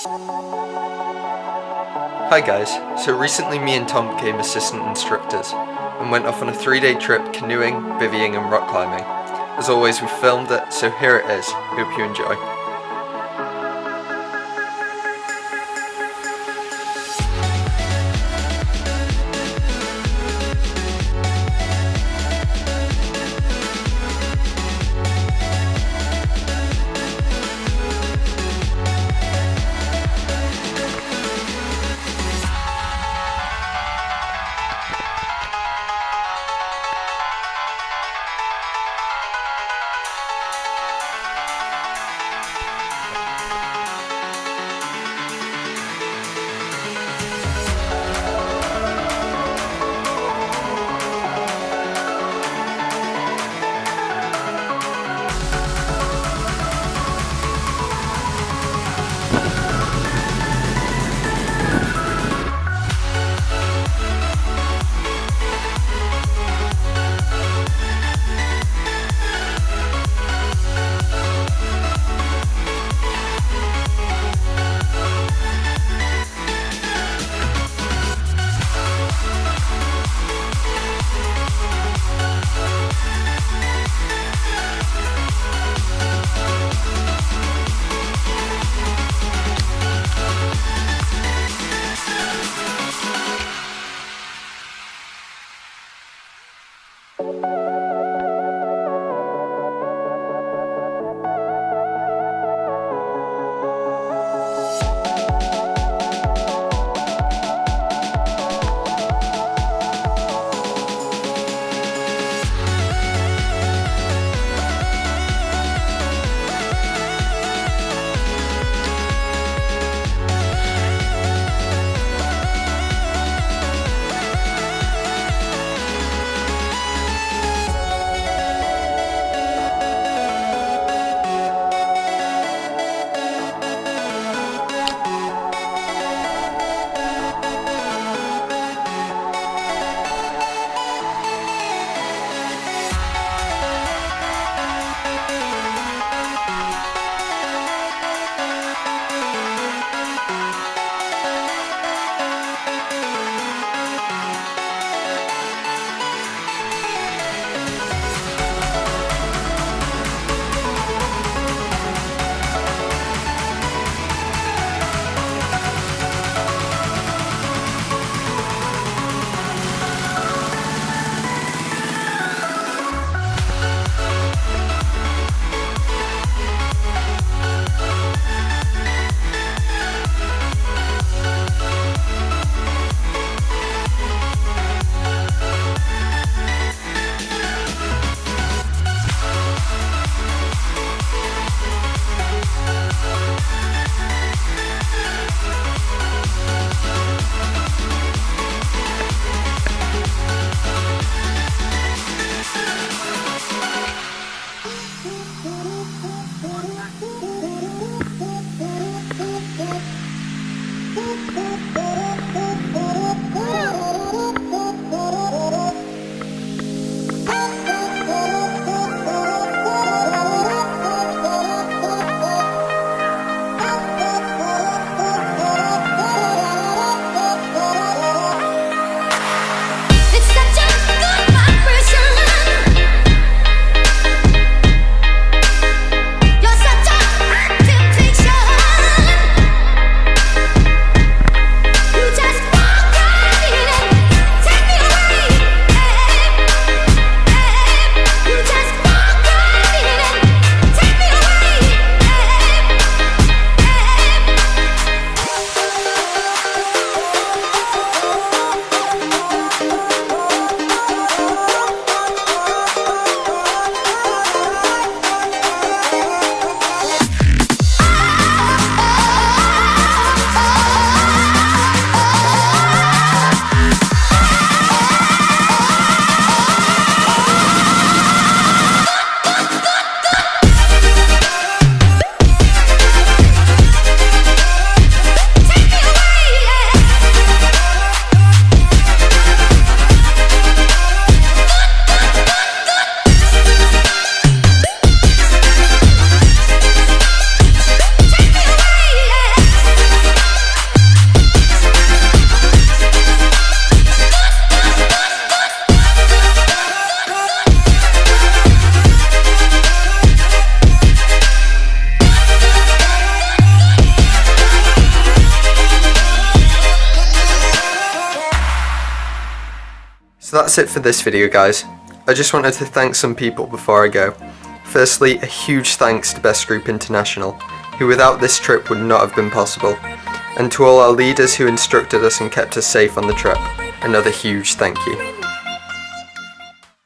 Hi guys, so recently me and Tom became assistant instructors and went off on a 3-day trip canoeing, bivvying and rock climbing. As always we filmed it, so here it is, hope you enjoy. So that's it for this video, guys. I just wanted to thank some people before I go. Firstly, a huge thanks to Best Group International, who without this trip would not have been possible. And to all our leaders who instructed us and kept us safe on the trip, another huge thank you.